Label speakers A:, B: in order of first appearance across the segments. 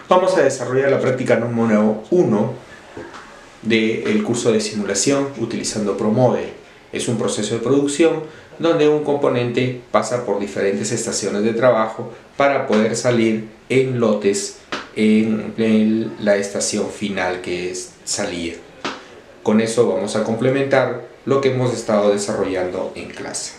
A: Vamos a desarrollar la práctica número 1 del curso de simulación utilizando ProModel. Es un proceso de producción donde un componente pasa por diferentes estaciones de trabajo para poder salir en lotes en la estación final, que es salida. Con eso vamos a complementar lo que hemos estado desarrollando en clase.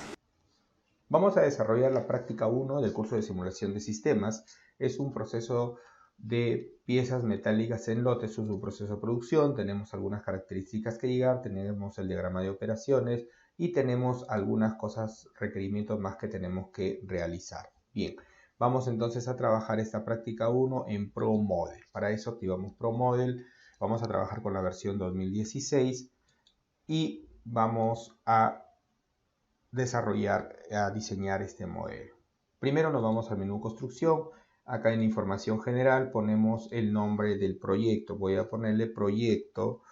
A: Vamos a desarrollar la práctica 1 del curso de simulación de sistemas. Es un proceso de piezas metálicas en lotes, es un proceso de producción. Tenemos algunas características que llegar, tenemos el diagrama de operaciones y tenemos algunas cosas, requerimientos más que tenemos que realizar. Bien, vamos entonces a trabajar esta práctica 1 en ProModel. Para eso activamos ProModel, vamos a trabajar con la versión 2016 y vamos a diseñar este modelo. Primero nos vamos al menú construcción. Acá en información general ponemos el nombre del proyecto. Voy a ponerle proyecto,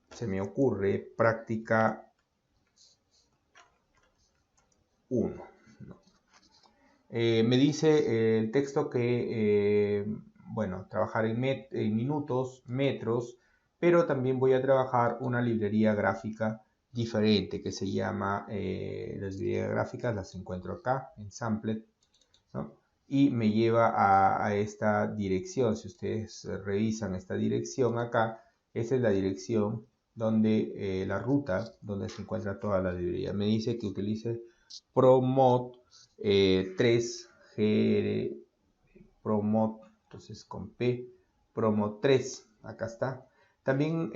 A: se me ocurre, práctica 1. Me dice el texto que, bueno, trabajar en minutos, metros, pero también voy a trabajar una librería gráfica diferente que se llama, las librerías gráficas las encuentro acá en Samplet, ¿no? Y me lleva a esta dirección. Si ustedes revisan esta dirección acá, esa es la dirección donde la ruta donde se encuentra toda la librería. Me dice que utilice ProMod 3 ProMod, entonces con P, ProMod 3, acá está. También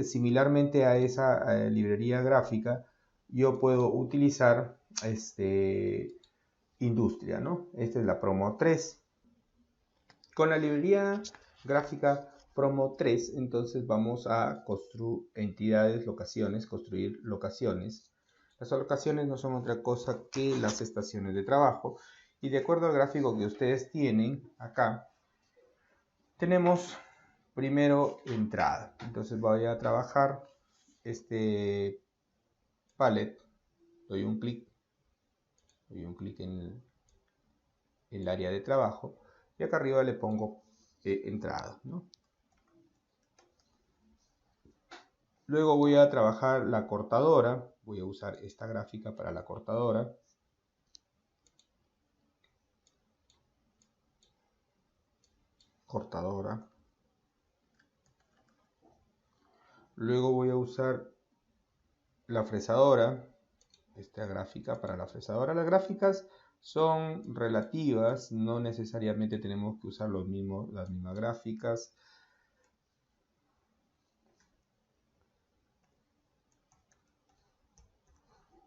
A: similarmente a esa librería gráfica, yo puedo utilizar industria, ¿no? Esta es la Promo 3. Con la librería gráfica Promo 3, entonces vamos a construir entidades, locaciones, construir locaciones. Las locaciones no son otra cosa que las estaciones de trabajo. Y de acuerdo al gráfico que ustedes tienen acá, tenemos primero entrada. Entonces voy a trabajar este palette, doy un clic en el área de trabajo y acá arriba le pongo entrada, ¿no? Luego voy a trabajar la cortadora, voy a usar esta gráfica para la cortadora. Luego voy a usar la fresadora, esta gráfica para la fresadora. Las gráficas son relativas, no necesariamente tenemos que usar las mismas gráficas.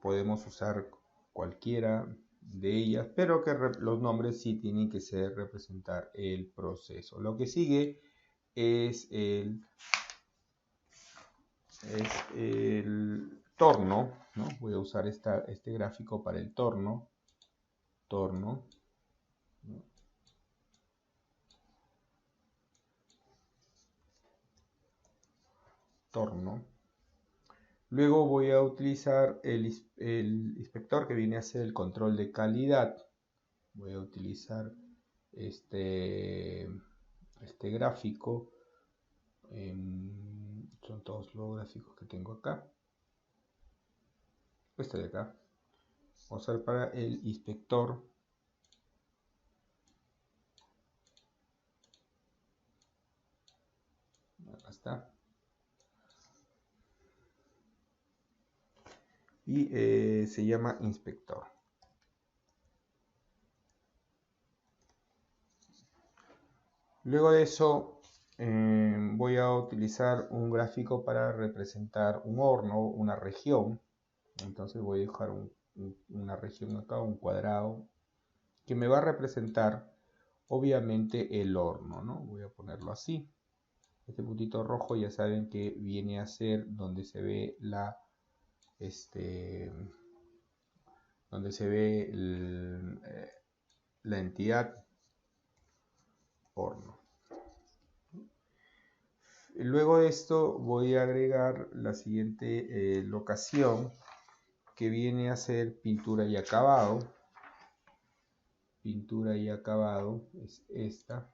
A: Podemos usar cualquiera de ellas, pero que los nombres sí tienen que ser representar el proceso. Lo que sigue es el torno, ¿no? Voy a usar este gráfico para el torno, ¿no? Torno. Luego voy a utilizar el inspector que viene a ser el control de calidad. Voy a utilizar este gráfico. Son todos los gráficos que tengo acá. Este de acá. Vamos a usar para el inspector. Acá está. Y se llama inspector. Luego de eso voy a utilizar un gráfico para representar un horno, una región. Entonces voy a dibujar una región acá, un cuadrado, que me va a representar obviamente el horno, ¿no? Voy a ponerlo así. Este puntito rojo ya saben que viene a ser donde se ve la entidad horno. Luego de esto voy a agregar la siguiente locación, que viene a ser pintura y acabado. Pintura y acabado es esta.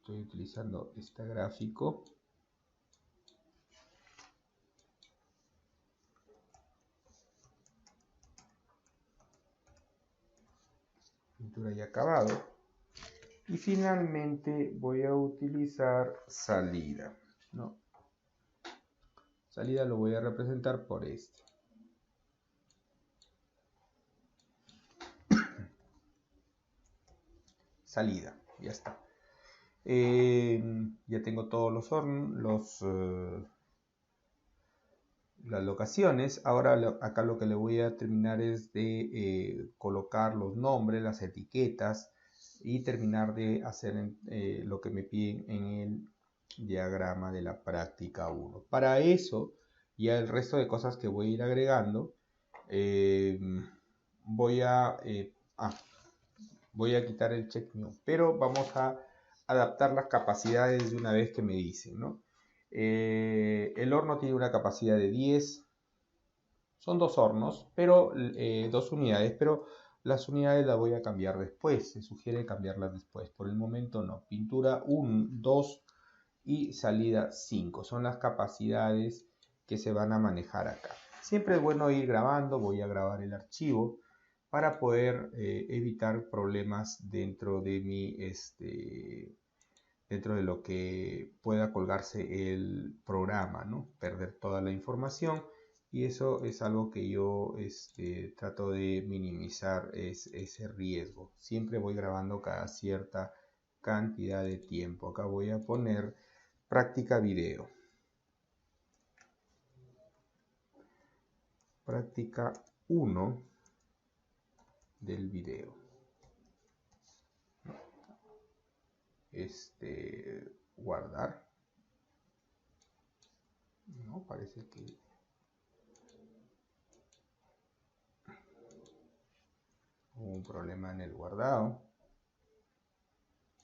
A: Estoy utilizando este gráfico. Pintura y acabado. Y finalmente voy a utilizar salida, ¿no? Salida lo voy a representar por este. Salida, ya está. Ya tengo todos las locaciones. Ahora acá lo que le voy a terminar es de colocar los nombres, las etiquetas y terminar de hacer lo que me piden en el diagrama de la práctica 1. Para eso, ya el resto de cosas que voy a ir agregando, voy a quitar el check new, pero vamos a adaptar las capacidades de una vez que me dicen, ¿no? El horno tiene una capacidad de 10, son dos hornos, pero 2 unidades, pero las unidades las voy a cambiar después, se sugiere cambiarlas después, por el momento no. Pintura 1, 2 y salida 5, son las capacidades que se van a manejar acá. Siempre es bueno ir grabando, voy a grabar el archivo para poder evitar problemas dentro de mi dentro de lo que pueda colgarse el programa, ¿no? Perder toda la información, y eso es algo que yo trato de minimizar ese riesgo. Siempre voy grabando cada cierta cantidad de tiempo. Acá voy a poner práctica video. Práctica 1 del video. Guardar. No, parece que hubo un problema en el guardado.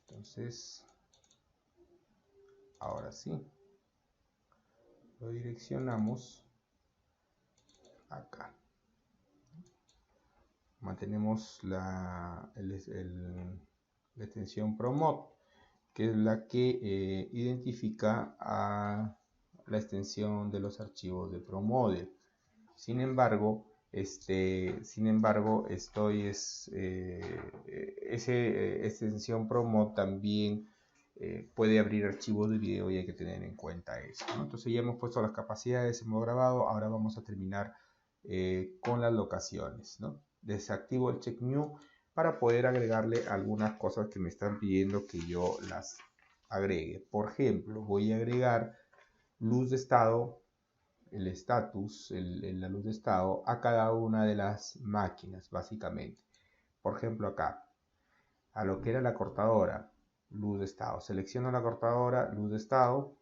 A: Entonces, ahora sí. Lo direccionamos acá. Mantenemos la extensión promod, que es la que identifica a la extensión de los archivos de ProModel. Sin embargo, extensión ProMod también puede abrir archivos de video, y hay que tener en cuenta eso, ¿no? Entonces ya hemos puesto las capacidades, hemos grabado, ahora vamos a terminar con las locaciones, ¿no? Desactivo el check new para poder agregarle algunas cosas que me están pidiendo que yo las agregue. Por ejemplo, voy a agregar luz de estado, el status, la luz de estado a cada una de las máquinas, básicamente. Por ejemplo, acá, a lo que era la cortadora, luz de estado. Selecciono la cortadora, luz de estado,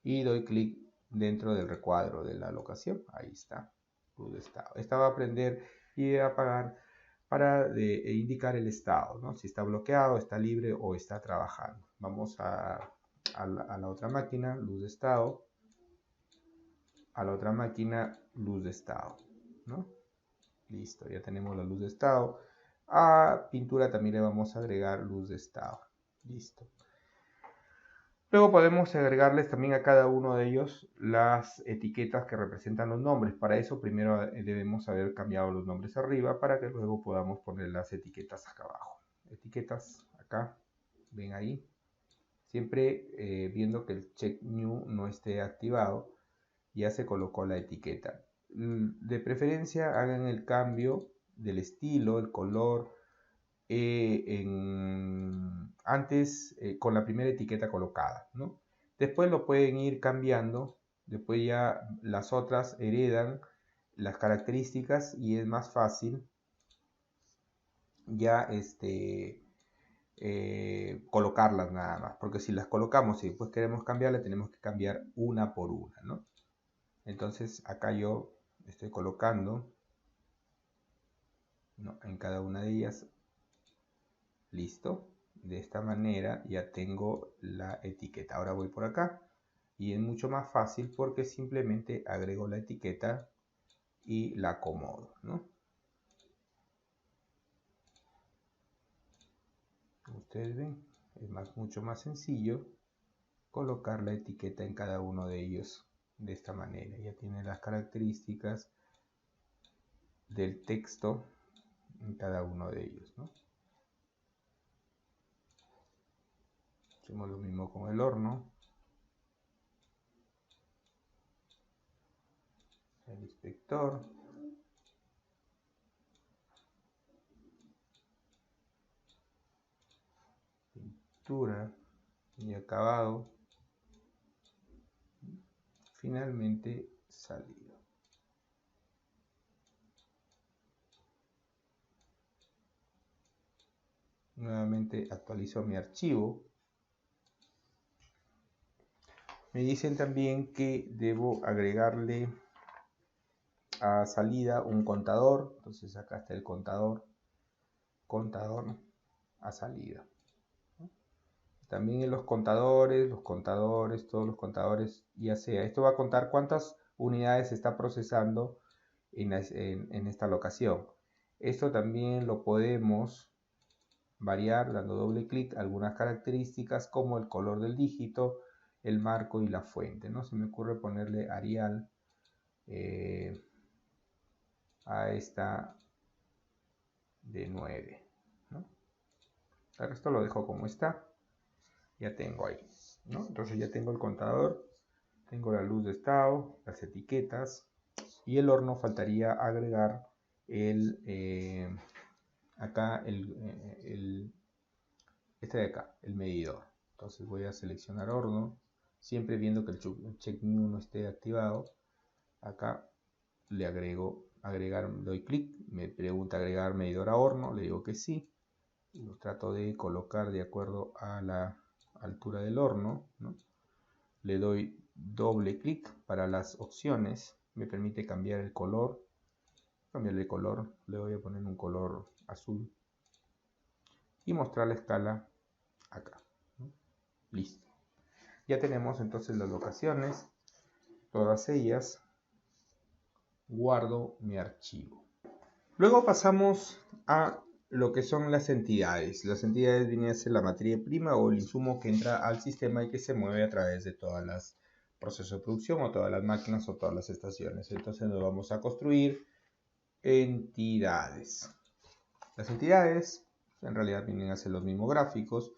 A: y doy clic dentro del recuadro de la locación. Ahí está, luz de estado. Esta va a prender y a apagar para indicar el estado, ¿no? Si está bloqueado, está libre o está trabajando. Vamos a la otra máquina, luz de estado. A la otra máquina, luz de estado, ¿no? Listo, ya tenemos la luz de estado. A pintura también le vamos a agregar luz de estado. Listo. Luego podemos agregarles también a cada uno de ellos las etiquetas que representan los nombres. Para eso primero debemos haber cambiado los nombres arriba, para que luego podamos poner las etiquetas acá abajo. Etiquetas acá, ven ahí. Siempre viendo que el check new no esté activado, ya se colocó la etiqueta. De preferencia hagan el cambio del estilo, el color, antes con la primera etiqueta colocada, ¿no? Después lo pueden ir cambiando, después ya las otras heredan las características y es más fácil ya colocarlas nada más, porque si las colocamos y después queremos cambiarlas, tenemos que cambiar una por una, ¿no? Entonces acá yo estoy colocando, ¿no?, en cada una de ellas. Listo, de esta manera ya tengo la etiqueta. Ahora voy por acá y es mucho más fácil porque simplemente agrego la etiqueta y la acomodo, ¿no? Ustedes ven, es mucho más sencillo colocar la etiqueta en cada uno de ellos de esta manera. Ya tiene las características del texto en cada uno de ellos, ¿no? Hacemos lo mismo con el horno, el inspector, pintura y acabado, finalmente salida. Nuevamente actualizo mi archivo. Me dicen también que debo agregarle a salida un contador. Entonces acá está el contador a salida. También en los contadores, todos los contadores, ya sea, esto va a contar cuántas unidades se está procesando en esta locación. Esto también lo podemos variar dando doble clic a algunas características como el color del dígito, el marco y la fuente, ¿no? Se me ocurre ponerle Arial a esta de 9, ¿no? El resto lo dejo como está. Ya tengo ahí, ¿no? Entonces ya tengo el contador, tengo la luz de estado, las etiquetas y el horno. Faltaría agregar acá este de acá, el medidor. Entonces voy a seleccionar horno, siempre viendo que el check new no esté activado. Acá le agrego agregar, doy clic, me pregunta agregar medidor a horno, le digo que sí, lo trato de colocar de acuerdo a la altura del horno, ¿no? Le doy doble clic para las opciones, me permite cambiar el color, cambiarle color, le voy a poner un color azul y mostrar la escala acá, ¿no? Listo. Ya tenemos entonces las locaciones, todas ellas. Guardo mi archivo. Luego pasamos a lo que son las entidades. Las entidades vienen a ser la materia prima o el insumo que entra al sistema y que se mueve a través de todas las procesos de producción o todas las máquinas o todas las estaciones. Entonces nos vamos a construir entidades. Las entidades en realidad vienen a ser los mismos gráficos.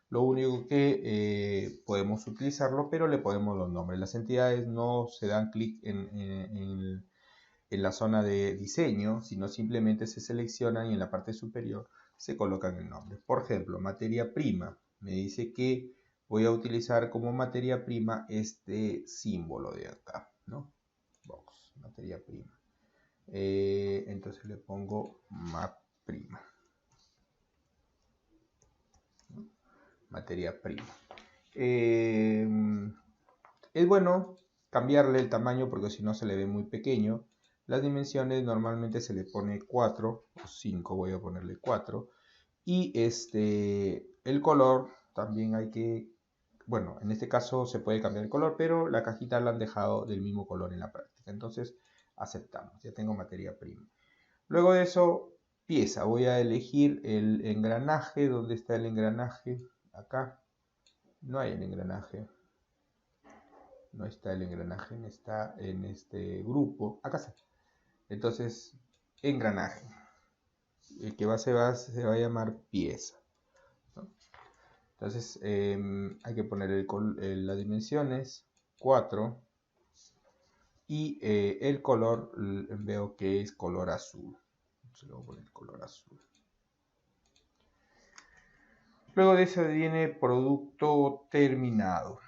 A: Lo único que podemos utilizarlo, pero le ponemos los nombres. Las entidades no se dan clic en la zona de diseño, sino simplemente se seleccionan y en la parte superior se colocan el nombre. Por ejemplo, materia prima. Me dice que voy a utilizar como materia prima este símbolo de acá, ¿no? Box, materia prima. Entonces le pongo MAP prima. ¿No? Materia prima. Es bueno cambiarle el tamaño porque si no se le ve muy pequeño. Las dimensiones normalmente se le pone 4 o 5, voy a ponerle 4. Y el color también hay que, bueno, en este caso se puede cambiar el color, pero la cajita la han dejado del mismo color en la práctica. Entonces aceptamos, ya tengo materia prima. Luego de eso, pieza. Voy a elegir el engranaje. ¿Dónde está el engranaje? Acá. No hay el engranaje. No está el engranaje, está en este grupo. Acá está. Entonces, engranaje. El que se va a llamar pieza, ¿no? Entonces, hay que poner las dimensiones 4 y el color veo que es color azul. Se lo voy a poner color azul. Luego de eso viene producto terminado.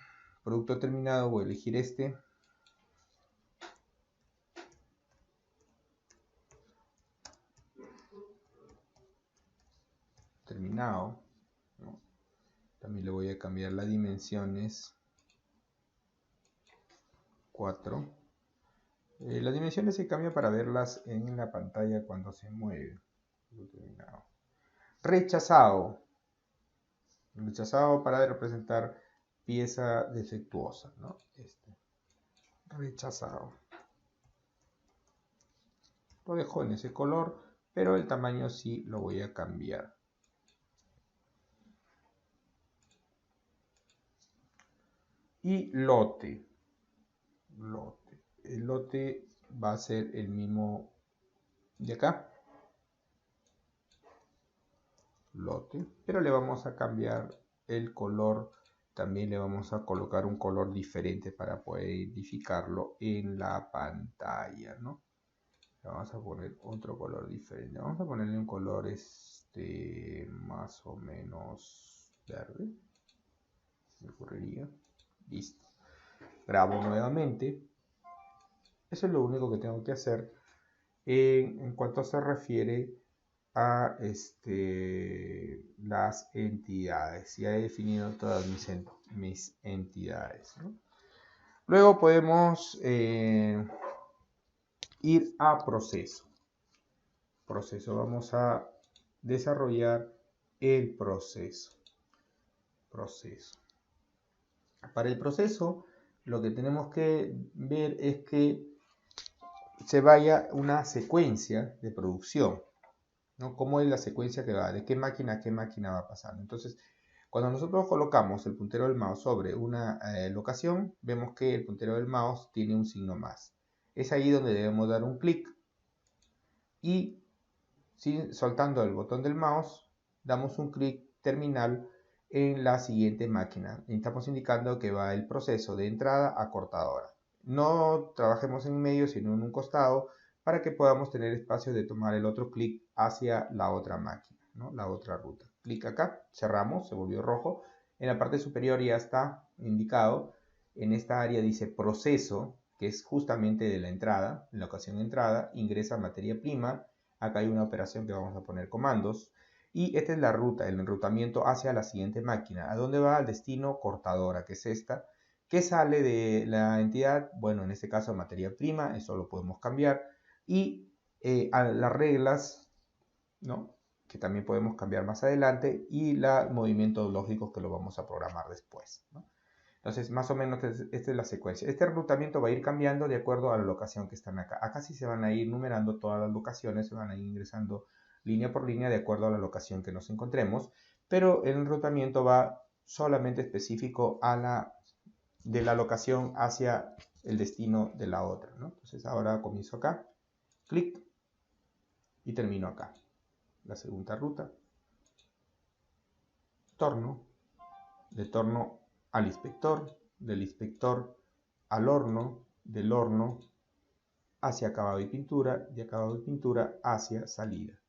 A: Producto terminado, voy a elegir este. Terminado, ¿no? También le voy a cambiar las dimensiones 4. Las dimensiones se cambian para verlas en la pantalla cuando se mueve. Rechazado. Rechazado para representar pieza defectuosa, ¿no? Rechazado. Lo dejo en ese color, pero el tamaño sí lo voy a cambiar. y lote. El lote va a ser el mismo de acá. Lote, pero le vamos a cambiar el color. También le vamos a colocar un color diferente para poder identificarlo en la pantalla, ¿no? Le vamos a poner otro color diferente. Vamos a ponerle un color más o menos verde. Me ocurriría. Listo. Grabo nuevamente. Eso es lo único que tengo que hacer en cuanto se refiere a las entidades. Ya he definido todas mis entidades, ¿no? Luego podemos ir a proceso. Vamos a desarrollar el proceso. Para el proceso, lo que tenemos que ver es que se vaya una secuencia de producción, ¿no? ¿Cómo es la secuencia que va? ¿De qué máquina a qué máquina va pasando? Entonces, cuando nosotros colocamos el puntero del mouse sobre una locación, vemos que el puntero del mouse tiene un signo más. Es ahí donde debemos dar un clic y soltando el botón del mouse, damos un clic terminal en la siguiente máquina. Y estamos indicando que va el proceso de entrada a cortadora. No trabajemos en medio, sino en un costado, para que podamos tener espacio de tomar el otro clic hacia la otra máquina, ¿no? La otra ruta. Clic acá, cerramos, se volvió rojo. En la parte superior ya está indicado. En esta área dice proceso, que es justamente de la entrada. En la ocasión de entrada, ingresa materia prima. Acá hay una operación que vamos a poner comandos. Y esta es la ruta, el enrutamiento hacia la siguiente máquina. ¿A dónde va? Al destino cortadora, que es esta. ¿Qué sale de la entidad? Bueno, en este caso materia prima, eso lo podemos cambiar. Y a las reglas, ¿no? Que también podemos cambiar más adelante. Y los movimientos lógicos que lo vamos a programar después, ¿no? Entonces, más o menos esta es la secuencia. Este enrutamiento va a ir cambiando de acuerdo a la locación que están acá. Acá sí se van a ir numerando todas las locaciones, se van a ir ingresando línea por línea de acuerdo a la locación que nos encontremos, pero el enrutamiento va solamente específico de la locación hacia el destino de la otra, ¿no? Entonces ahora comienzo acá, clic, y termino acá. La segunda ruta, torno, de torno al inspector, del inspector al horno, del horno hacia acabado y pintura, de acabado y pintura hacia salida.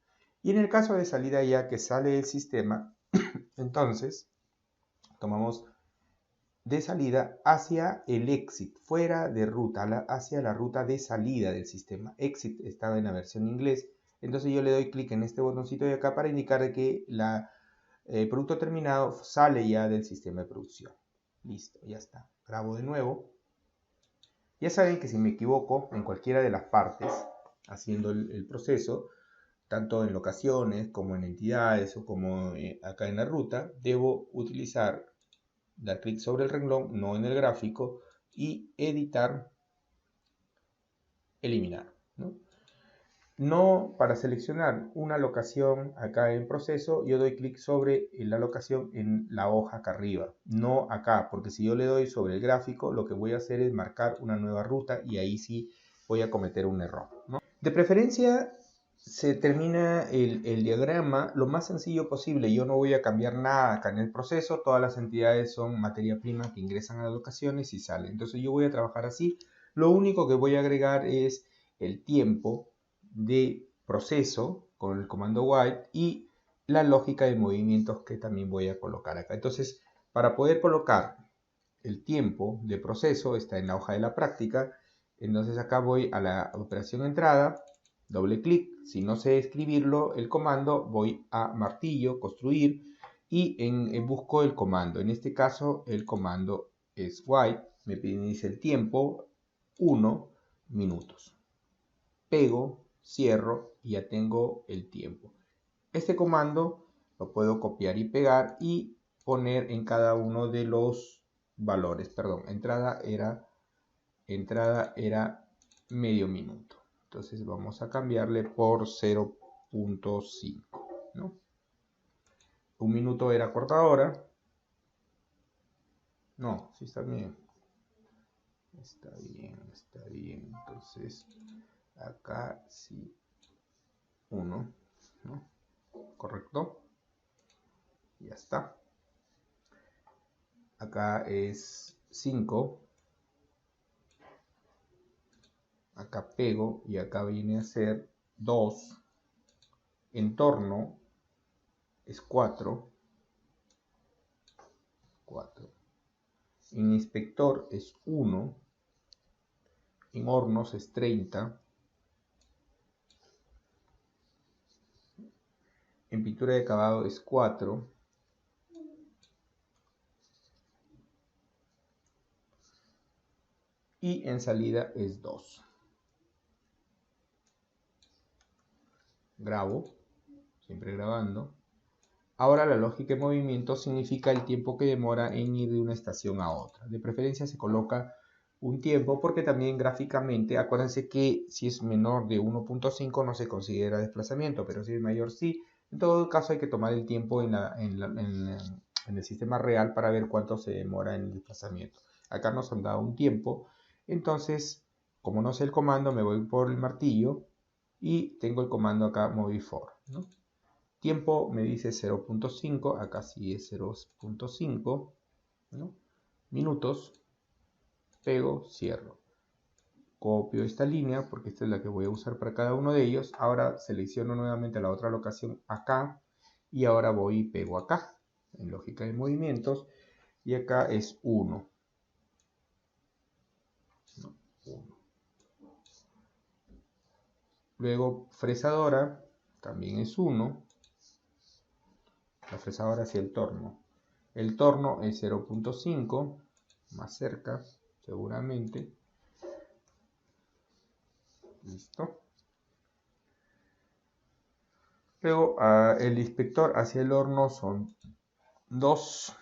A: Y en el caso de salida ya que sale del sistema, entonces tomamos de salida hacia el exit, fuera de ruta, hacia la ruta de salida del sistema. Exit estaba en la versión inglés, entonces yo le doy clic en este botoncito de acá para indicar que el producto terminado sale ya del sistema de producción. Listo, ya está. Grabo de nuevo. Ya saben que si me equivoco en cualquiera de las partes, haciendo el proceso, tanto en locaciones como en entidades o como acá en la ruta, debo dar clic sobre el renglón, no en el gráfico, y editar, eliminar, ¿no? Para seleccionar una locación acá en proceso, yo doy clic sobre la locación en la hoja acá arriba, no acá, porque si yo le doy sobre el gráfico, lo que voy a hacer es marcar una nueva ruta y ahí sí voy a cometer un error, ¿no? De preferencia, se termina el diagrama lo más sencillo posible. Yo no voy a cambiar nada acá en el proceso, todas las entidades son materia prima que ingresan a las locaciones y salen. Entonces yo voy a trabajar así. Lo único que voy a agregar es el tiempo de proceso con el comando while y la lógica de movimientos que también voy a colocar acá. Entonces, para poder colocar el tiempo de proceso, está en la hoja de la práctica. Entonces acá voy a la operación entrada, doble clic. Si no sé escribirlo, el comando, voy a martillo, construir y busco el comando. En este caso, el comando es while. Me dice el tiempo, 1 minutos. Pego, cierro y ya tengo el tiempo. Este comando lo puedo copiar y pegar y poner en cada uno de los valores. Perdón, entrada era medio minuto. Entonces vamos a cambiarle por 0.5, ¿no? Un minuto era cortadora. No, sí está bien. Está bien, está bien. Entonces, acá sí, 1, ¿no? ¿Correcto? Ya está. Acá es 5. Acá pego y acá viene a ser 2. Entorno es 4. 4. En inspector es 1. En hornos es 30. En pintura de acabado es 4. Y en salida es 2. Grabo, siempre grabando. Ahora la lógica de movimiento significa el tiempo que demora en ir de una estación a otra. De preferencia se coloca un tiempo porque también gráficamente, acuérdense que si es menor de 1.5 no se considera desplazamiento, pero si es mayor sí. En todo caso hay que tomar el tiempo en el sistema real para ver cuánto se demora en el desplazamiento. Acá nos han dado un tiempo, entonces como no sé el comando me voy por el martillo y tengo el comando acá modifor, ¿no? Tiempo me dice 0.5, acá sí es 0.5, ¿no? Minutos, pego, cierro. Copio esta línea porque esta es la que voy a usar para cada uno de ellos. Ahora selecciono nuevamente la otra locación acá y ahora voy y pego acá en lógica de movimientos y acá es 1. ¿No? 1. Luego fresadora también es 1. La fresadora hacia el torno. El torno es 0.5, más cerca seguramente. Listo. Luego el inspector hacia el horno son 2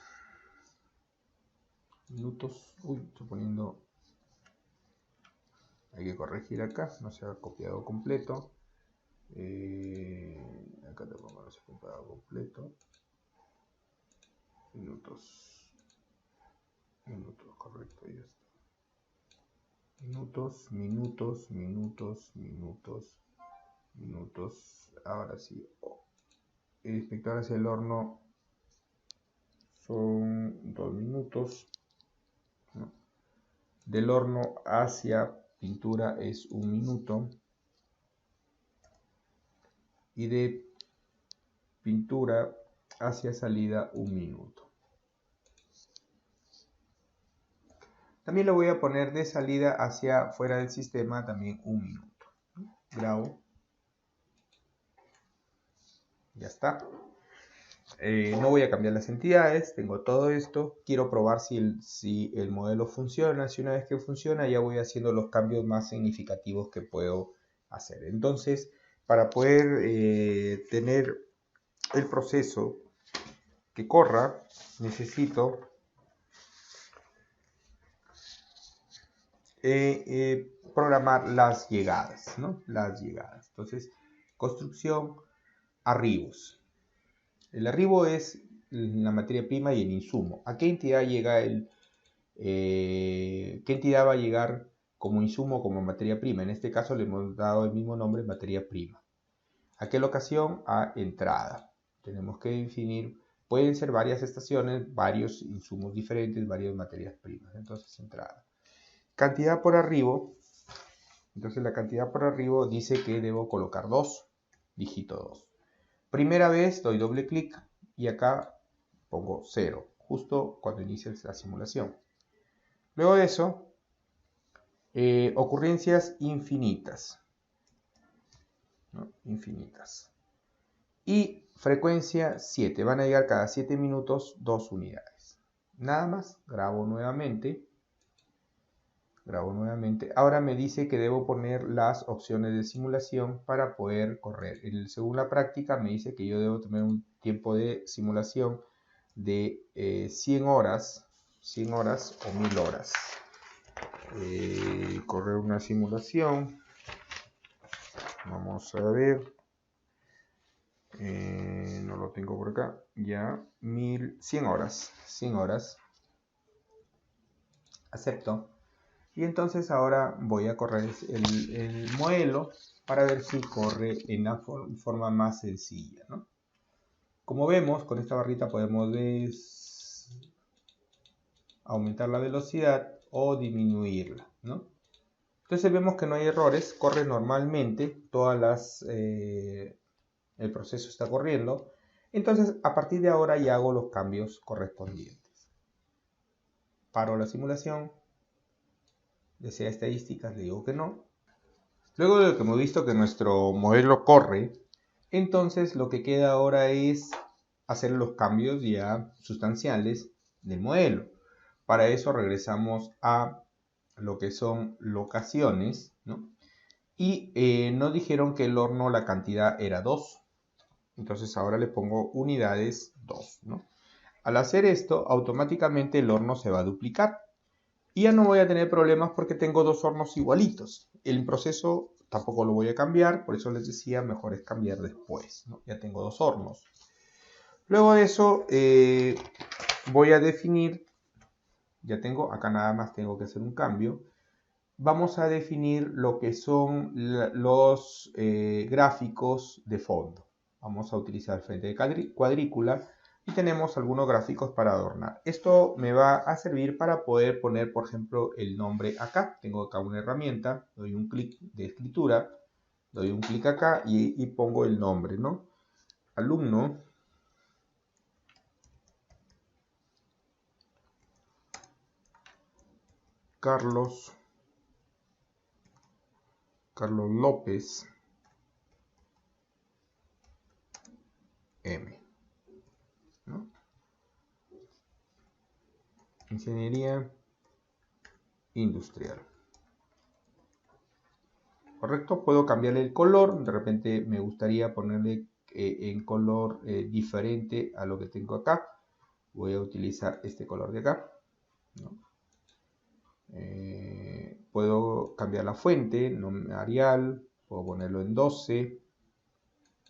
A: minutos. Uy, estoy poniendo. Hay que corregir acá, no se ha copiado completo. Acá te pongo no se ha copiado completo. Minutos. Minutos, correcto, ya está. Minutos, minutos, minutos, minutos, minutos. Ahora sí. El inspector hacia el horno son 2 minutos. ¿No? Del horno hacia pintura es 1 minuto. Y de pintura hacia salida 1 minuto. También lo voy a poner de salida hacia fuera del sistema también 1 minuto. Grabo. Ya está. No voy a cambiar las entidades, tengo todo esto. Quiero probar si el modelo funciona. Si una vez que funciona ya voy haciendo los cambios más significativos que puedo hacer. Entonces, para poder tener el proceso que corra, necesito programar las llegadas, ¿no? Las llegadas. Entonces, construcción, arribos. El arribo es la materia prima y el insumo. ¿A qué entidad llega qué entidad va a llegar como insumo, como materia prima? En este caso le hemos dado el mismo nombre, materia prima. ¿A qué locación? A entrada. Tenemos que definir, pueden ser varias estaciones, varios insumos diferentes, varias materias primas. Entonces, entrada. Cantidad por arribo. Entonces la cantidad por arribo dice que debo colocar 2, dígito 2. Primera vez doy doble clic y acá pongo 0, justo cuando inicia la simulación. Luego de eso, ocurrencias infinitas, ¿no? Infinitas. Y frecuencia 7, van a llegar cada 7 minutos 2 unidades. Nada más, grabo nuevamente. Ahora me dice que debo poner las opciones de simulación para poder correr. Según la práctica me dice que yo debo tener un tiempo de simulación de 100 horas o 1000 horas. Correr una simulación. Vamos a ver. No lo tengo por acá. Ya, 100 horas. 100 horas. Acepto. Y entonces ahora voy a correr el modelo para ver si corre en la forma más sencilla, ¿no? Como vemos, con esta barrita podemos aumentar la velocidad o disminuirla, ¿no? Entonces vemos que no hay errores, corre normalmente, el proceso está corriendo. Entonces a partir de ahora ya hago los cambios correspondientes. Paro la simulación, desea estadísticas, le digo que no. Luego de que hemos visto que nuestro modelo corre, entonces lo que queda ahora es hacer los cambios ya sustanciales del modelo. Para eso regresamos a lo que son locaciones, ¿no? Y nos dijeron que el horno la cantidad era 2. Entonces ahora le pongo unidades 2, ¿no? Al hacer esto, automáticamente el horno se va a duplicar. Y ya no voy a tener problemas porque tengo dos hornos igualitos. El proceso tampoco lo voy a cambiar, por eso les decía, mejor es cambiar después, ¿no? Ya tengo dos hornos. Luego de eso voy a definir, ya tengo, acá nada más tengo que hacer un cambio. Vamos a definir lo que son los gráficos de fondo. Vamos a utilizar frente de cuadrícula y tenemos algunos gráficos para adornar. Esto me va a servir para poder poner, por ejemplo, el nombre acá. Tengo acá una herramienta, doy un clic de escritura, doy un clic acá y pongo el nombre, ¿no? Alumno Carlos López M, ¿no? Ingeniería industrial. ¿Correcto? Puedo cambiarle el color, de repente me gustaría ponerle en color diferente a lo que tengo acá. Voy a utilizar este color de acá, ¿no? Puedo cambiar la fuente, Arial, puedo ponerlo en 12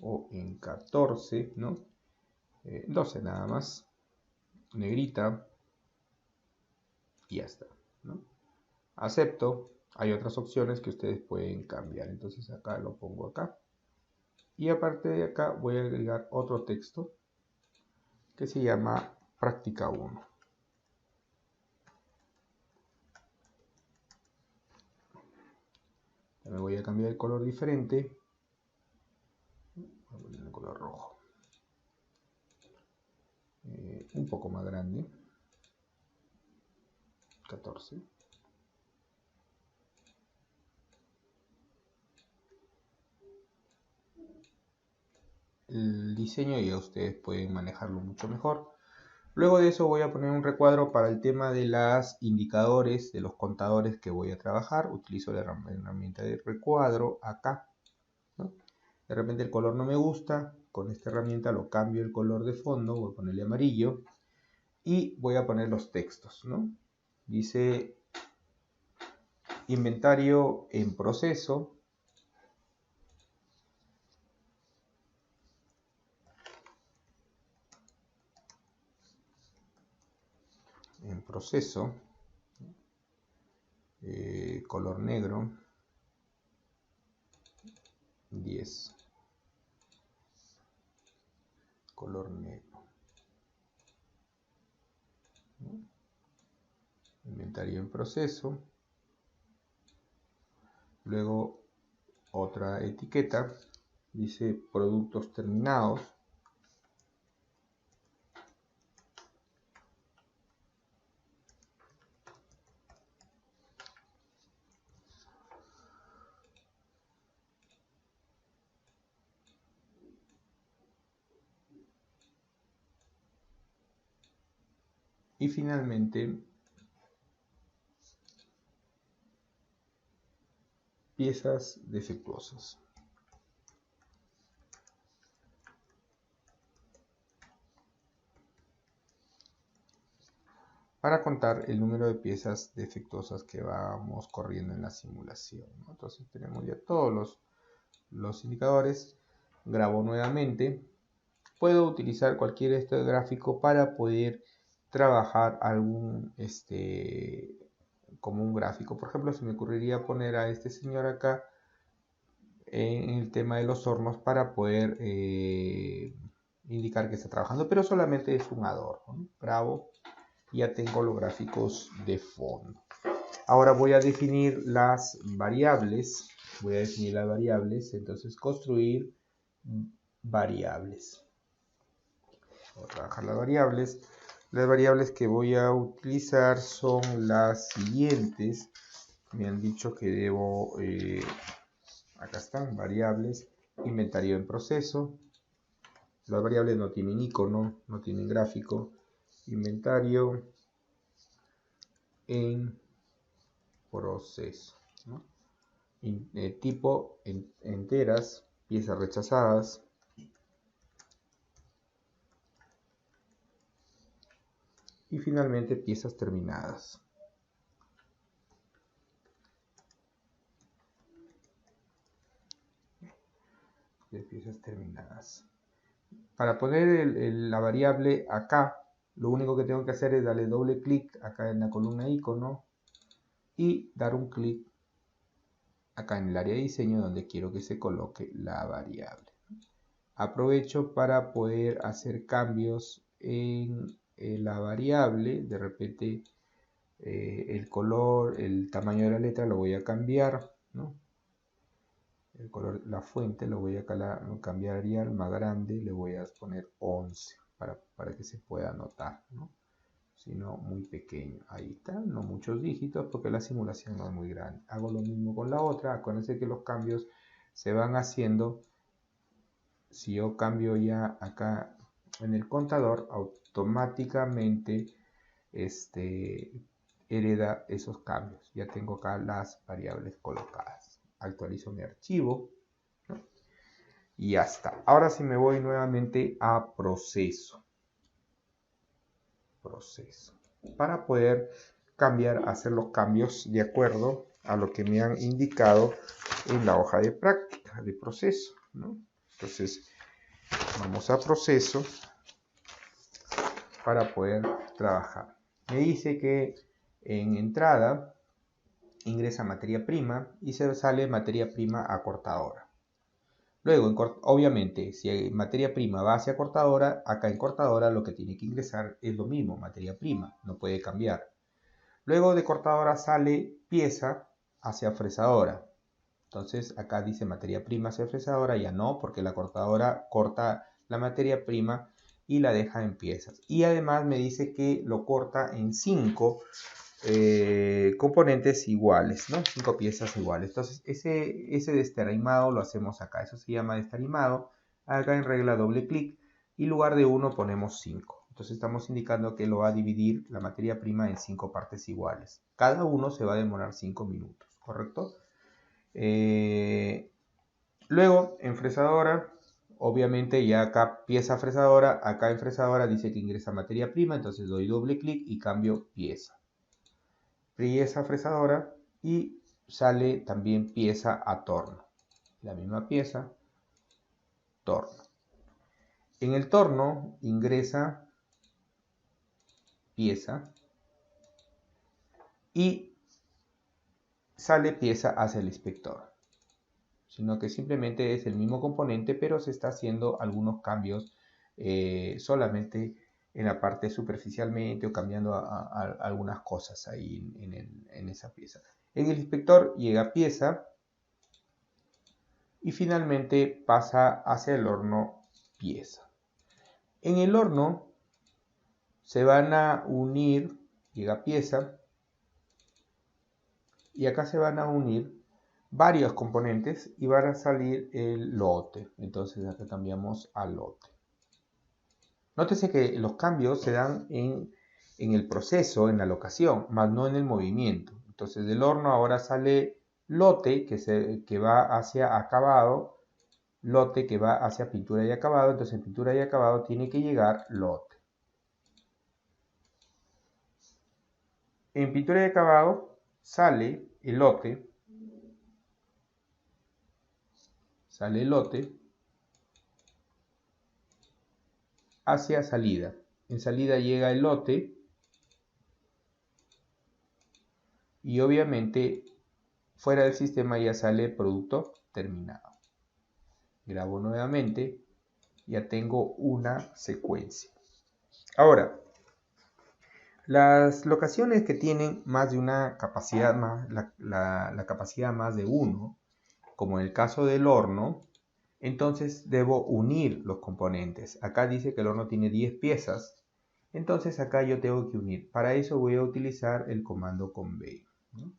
A: o en 14, ¿no? 12 nada más, negrita y ya está, ¿no? Acepto. Hay otras opciones que ustedes pueden cambiar, entonces acá lo pongo acá. Y aparte de acá voy a agregar otro texto que se llama práctica 1. Me voy a cambiar el color diferente. Voy a poner el color rojo. Un poco más grande. 14. El diseño ya ustedes pueden manejarlo mucho mejor. Luego de eso voy a poner un recuadro para el tema de los indicadores, de los contadores que voy a trabajar. Utilizo la herramienta de recuadro acá, ¿no? De repente el color no me gusta, con esta herramienta lo cambio el color de fondo, voy a ponerle amarillo y voy a poner los textos, ¿no? Dice inventario en proceso. Color negro 10, color negro, ¿no? Inventario en proceso, luego otra etiqueta, dice productos terminados, y finalmente piezas defectuosas. Para contar el número de piezas defectuosas que vamos corriendo en la simulación, ¿no? Entonces tenemos ya todos los indicadores. Grabo nuevamente. Puedo utilizar cualquier gráfico para poder trabajar algún como un gráfico. Por ejemplo, se me ocurriría poner a este señor acá en el tema de los hornos para poder indicar que está trabajando, pero solamente es un adorno, ¿no? Bravo, ya tengo los gráficos de fondo. Ahora voy a definir las variables. Entonces construir variables. Voy a trabajar las variables. Las variables que voy a utilizar son las siguientes. Me han dicho que debo, acá están, variables, inventario en proceso. Las variables no tienen icono, no tienen gráfico. Inventario en proceso, ¿no? Tipo enteras, piezas rechazadas. Y finalmente piezas terminadas. De piezas terminadas. Para poner la variable acá, lo único que tengo que hacer es darle doble clic acá en la columna icono y dar un clic acá en el área de diseño donde quiero que se coloque la variable. Aprovecho para poder hacer cambios en la variable. De repente el color, el tamaño de la letra lo voy a cambiar, ¿no? El color, la fuente lo voy a cambiar a Arial más grande, le voy a poner 11 para que se pueda notar, ¿no? Si no, muy pequeño. Ahí está, no muchos dígitos porque la simulación no es muy grande. Hago lo mismo con la otra. Acuérdense que los cambios se van haciendo. Si yo cambio ya acá en el contador, automáticamente hereda esos cambios. Ya tengo acá las variables colocadas. Actualizo mi archivo, ¿no? Y ya está. Ahora sí me voy nuevamente a proceso. Para poder cambiar, hacer los cambios de acuerdo a lo que me han indicado en la hoja de práctica, de proceso, ¿no? Entonces, vamos a proceso para poder trabajar. Me dice que en entrada ingresa materia prima y se sale materia prima a cortadora. Luego, obviamente, si materia prima va hacia cortadora, acá en cortadora lo que tiene que ingresar es lo mismo, materia prima, no puede cambiar. Luego de cortadora sale pieza hacia fresadora. Entonces acá dice materia prima hacia fresadora, ya no, porque la cortadora corta la materia prima y la deja en piezas. Y además me dice que lo corta en 5 componentes iguales, ¿no? 5 piezas iguales. Entonces ese destarimado lo hacemos acá. Eso se llama destarimado. Acá en regla doble clic y en lugar de 1 ponemos 5. Entonces estamos indicando que lo va a dividir la materia prima en 5 partes iguales. Cada uno se va a demorar 5 minutos, ¿correcto? Luego en fresadora, obviamente ya acá pieza fresadora, acá en fresadora dice que ingresa materia prima, entonces doy doble clic y cambio pieza. Pieza fresadora y sale también pieza a torno. La misma pieza, torno. En el torno ingresa pieza y sale pieza hacia el inspector. Sino que simplemente es el mismo componente, pero se está haciendo algunos cambios solamente en la parte superficialmente o cambiando algunas cosas ahí en esa pieza. En el inspector llega pieza y finalmente pasa hacia el horno pieza. En el horno se van a unir, llega pieza y acá se van a unir varios componentes y van a salir el lote. Entonces acá cambiamos a lote. Nótese que los cambios se dan en el proceso, en la locación, más no en el movimiento. Entonces del horno ahora sale lote que va hacia acabado, lote que va hacia pintura y acabado. Entonces en pintura y acabado tiene que llegar lote. En pintura y acabado sale el lote. Sale el lote hacia salida. En salida llega el lote y obviamente fuera del sistema ya sale producto terminado. Grabo nuevamente, ya tengo una secuencia. Ahora, las locaciones que tienen más de una capacidad, la capacidad más de uno, como en el caso del horno, entonces debo unir los componentes. Acá dice que el horno tiene 10 piezas, entonces acá yo tengo que unir. Para eso voy a utilizar el comando convey, ¿no?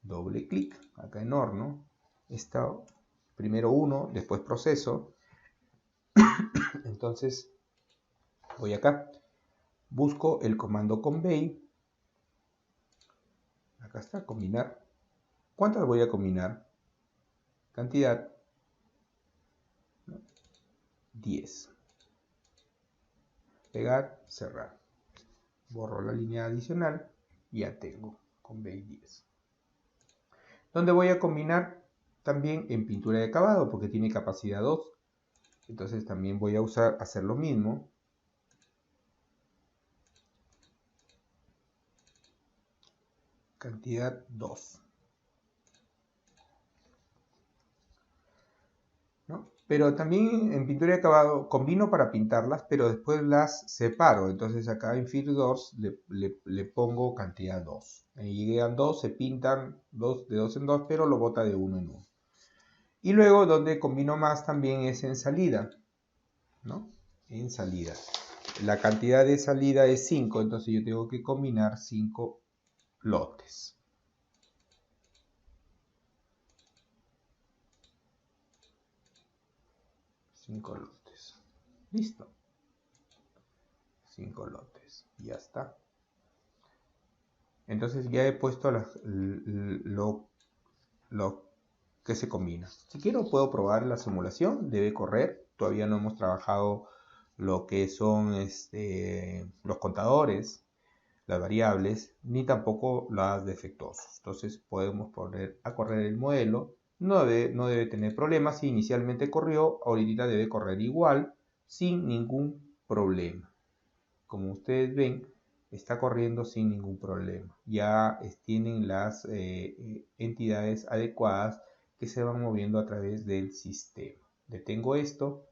A: Doble clic acá en horno, está primero 1, después proceso. Entonces voy acá, busco el comando convey, acá está, combinar. ¿Cuántas voy a combinar? Cantidad 10. Pegar, cerrar. Borro la línea adicional y ya tengo convey 10. ¿Dónde voy a combinar? También en pintura de acabado, porque tiene capacidad 2. Entonces también voy a hacer lo mismo. Cantidad 2. ¿No? Pero también en pintura de acabado combino para pintarlas, pero después las separo. Entonces acá en Fill Doors le pongo cantidad 2. Ahí llegan 2, se pintan de 2 en 2, pero lo bota de 1 en 1. Y luego donde combino más también es en salida, ¿no? En salida. La cantidad de salida es 5, entonces yo tengo que combinar 5 lotes. 5 lotes. Listo. 5 lotes. Ya está. Entonces ya he puesto lo que se combina. Si quiero puedo probar la simulación. Debe correr. Todavía no hemos trabajado lo que son los contadores, las variables, ni tampoco las defectuosas. Entonces podemos poner a correr el modelo. No debe tener problemas. Si inicialmente corrió, ahorita debe correr igual, sin ningún problema. Como ustedes ven, está corriendo sin ningún problema. Ya tienen las entidades adecuadas que se van moviendo a través del sistema. Detengo esto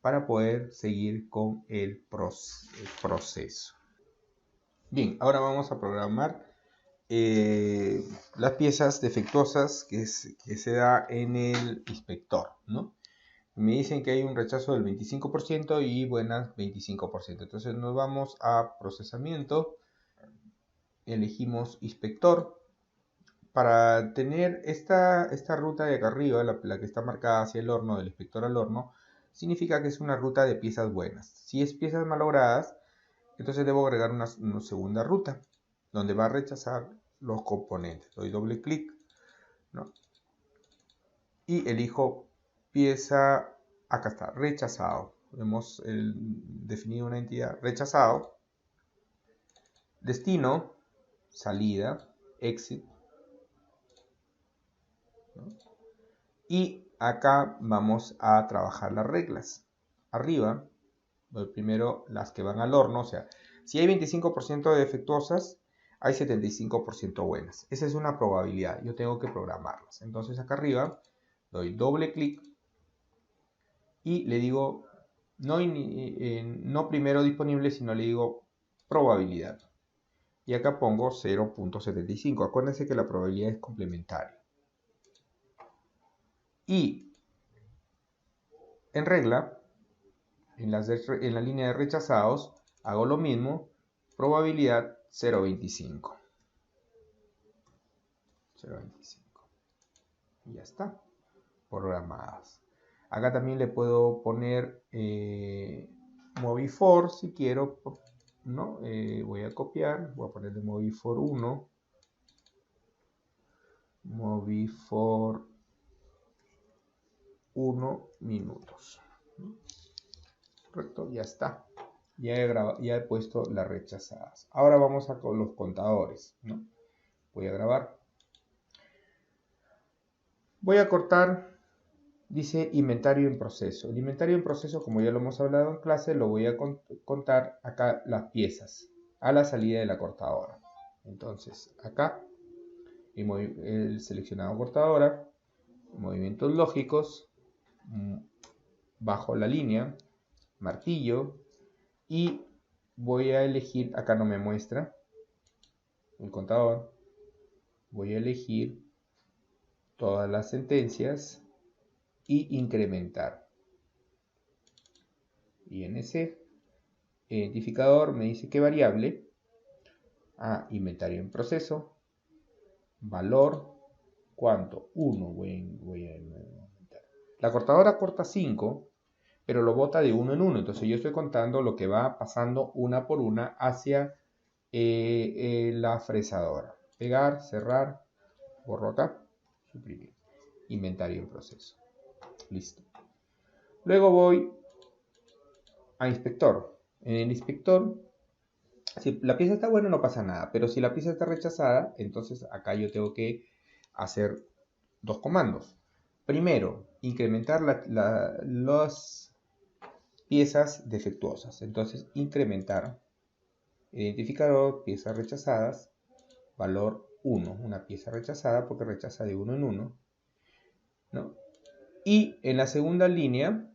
A: para poder seguir con el proceso. Bien, ahora vamos a programar las piezas defectuosas que se da en el inspector, ¿no? Me dicen que hay un rechazo del 25% y buenas 25%. Entonces nos vamos a procesamiento, elegimos inspector. Para tener esta ruta de acá arriba, la que está marcada hacia el horno, del inspector al horno, significa que es una ruta de piezas buenas. Si es piezas malogradas, entonces debo agregar una segunda ruta, donde va a rechazar los componentes. Doy doble clic, ¿no? Y elijo pieza, acá está, rechazado. Hemos definido una entidad, rechazado. Destino, salida, exit, ¿no? Y acá vamos a trabajar las reglas. Arriba, doy primero las que van al horno, o sea, si hay 25% de defectuosas, hay 75% buenas. Esa es una probabilidad, yo tengo que programarlas. Entonces acá arriba, doy doble clic y le digo, no primero disponible, sino le digo probabilidad. Y acá pongo 0.75. Acuérdense que la probabilidad es complementaria. Y en regla, en la línea de rechazados, hago lo mismo, probabilidad 0.25. 0.25. Y ya está. Programadas. Acá también le puedo poner Movifor si quiero, ¿no? Voy a copiar, voy a ponerle Movifor 1. Movifor 1 minutos. Correcto, ya está. Ya he puesto las rechazadas. Ahora vamos a con los contadores, ¿no? Voy a grabar. Voy a cortar, dice inventario en proceso. El inventario en proceso, como ya lo hemos hablado en clase, lo voy a contar acá las piezas a la salida de la cortadora. Entonces, acá el seleccionado cortadora, movimientos lógicos, bajo la línea, martillo, y voy a elegir, acá no me muestra el contador, voy a elegir todas las sentencias y incrementar. INC, identificador, me dice qué variable, inventario en proceso, valor, ¿cuánto? 1, voy a aumentar. La cortadora corta 5, pero lo bota de 1 en 1, entonces yo estoy contando lo que va pasando una por una hacia la fresadora. Pegar, cerrar, borro acá, suprimir. Inventario en proceso. Listo. Luego voy a inspector. En el inspector, si la pieza está buena no pasa nada, pero si la pieza está rechazada, entonces acá yo tengo que hacer dos comandos. Primero, incrementar las piezas defectuosas. Entonces, incrementar, identificador, piezas rechazadas, valor 1, una pieza rechazada porque rechaza de 1 en 1, ¿no? Y en la segunda línea,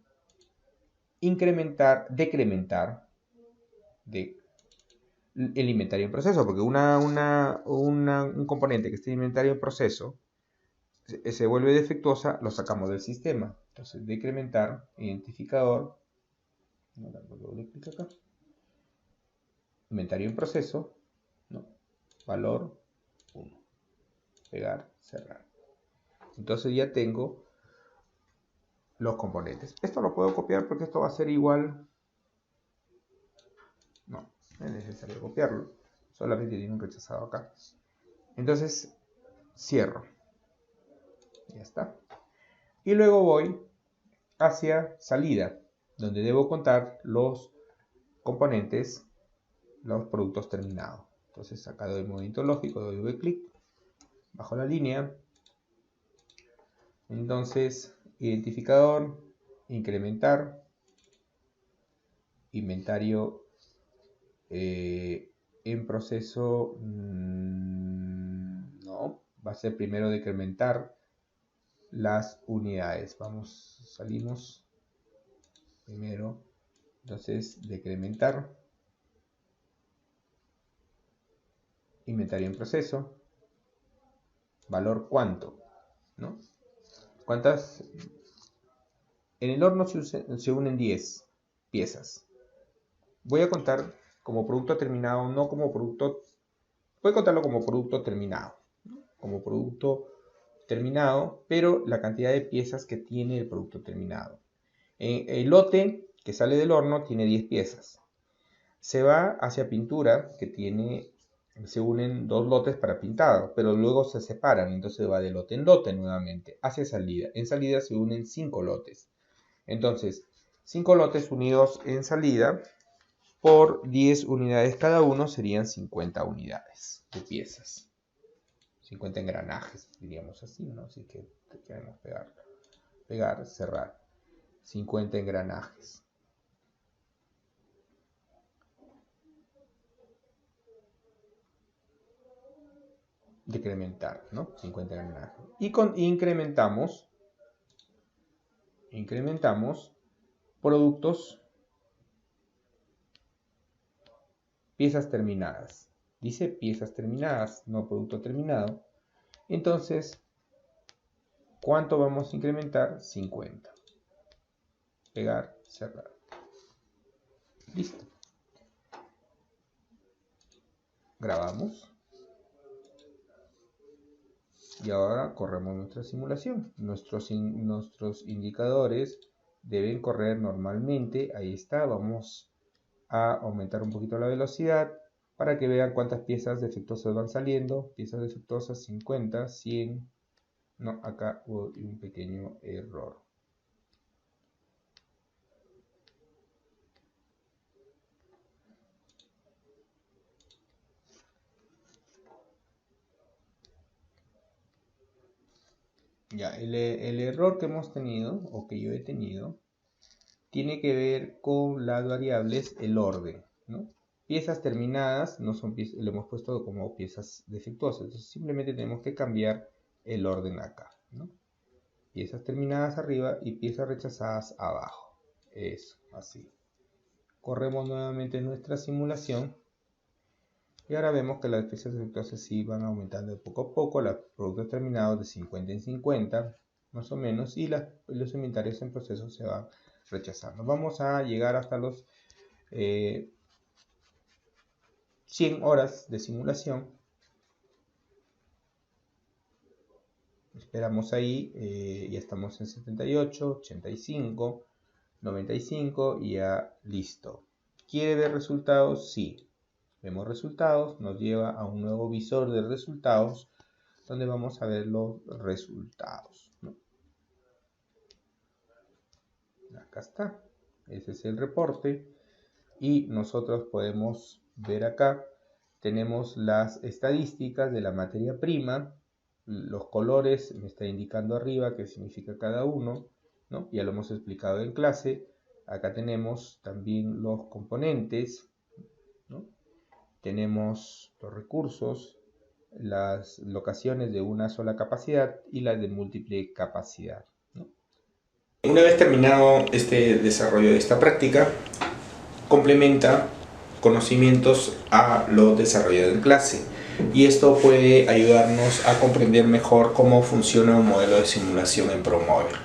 A: decrementar el inventario en proceso, porque un componente que esté en inventario en proceso se vuelve defectuosa, lo sacamos del sistema. Entonces, decrementar, identificador, doble clic acá, inventario en proceso, ¿no? Valor 1, pegar, cerrar. Entonces ya tengo los componentes. Esto lo puedo copiar porque esto va a ser igual. No, no es necesario copiarlo, solamente tiene un rechazado acá. Entonces cierro, ya está. Y luego voy hacia salida, donde debo contar los componentes, los productos terminados. Entonces acá doy movimiento lógico, doy doble clic, bajo la línea. Entonces identificador, incrementar, inventario en proceso, no, va a ser primero decrementar las unidades. Salimos primero, entonces decrementar, inventario en proceso, valor cuánto, ¿no? ¿Cuántas? En el horno se unen 10 piezas. Voy a contar como producto terminado, no como producto, voy a contarlo como producto terminado, ¿no? Como producto terminado, pero la cantidad de piezas que tiene el producto terminado. El lote que sale del horno tiene 10 piezas. Se va hacia pintura, se unen dos lotes para pintado, pero luego se separan, entonces va de lote en lote nuevamente, hacia salida. En salida se unen 5 lotes. Entonces, 5 lotes unidos en salida por 10 unidades cada uno serían 50 unidades de piezas. 50 engranajes, diríamos así, ¿no? Así que queremos pegar, cerrar. 50 engranajes. Decrementar, ¿no? 50 engranajes. Y incrementamos productos, piezas terminadas. Dice piezas terminadas, no producto terminado. Entonces, ¿cuánto vamos a incrementar? 50. Pegar, cerrar. Listo. Grabamos. Y ahora corremos nuestra simulación. Nuestros indicadores deben correr normalmente. Ahí está. Vamos a aumentar un poquito la velocidad para que vean cuántas piezas defectuosas van saliendo. Piezas defectuosas 50, 100. No, acá hubo un pequeño error. Ya, el error que hemos tenido, o que yo he tenido, tiene que ver con las variables, el orden, ¿no? piezas terminadas no son piezas, lo hemos puesto como piezas defectuosas, entonces simplemente tenemos que cambiar el orden acá, ¿no? Piezas terminadas arriba y piezas rechazadas abajo. Eso, así. Corremos nuevamente nuestra simulación y ahora vemos que las piezas defectuosas sí van aumentando de poco a poco, los productos terminados de 50 en 50 más o menos, y los inventarios en proceso se van rechazando. Vamos a llegar hasta los 100 horas de simulación. Esperamos ahí, ya estamos en 78, 85, 95 y ya listo. ¿Quiere ver resultados? Sí. Vemos resultados, nos lleva a un nuevo visor de resultados donde vamos a ver los resultados, ¿no? Acá está, ese es el reporte y nosotros podemos ver acá, tenemos las estadísticas de la materia prima, los colores me está indicando arriba qué significa cada uno, ¿no? Ya lo hemos explicado en clase. Acá tenemos también los componentes, ¿no? Tenemos los recursos, las locaciones de una sola capacidad y las de múltiple capacidad, ¿no? Una vez terminado este desarrollo de esta práctica, complementa conocimientos a lo desarrollado en clase, y esto puede ayudarnos a comprender mejor cómo funciona un modelo de simulación en ProMover.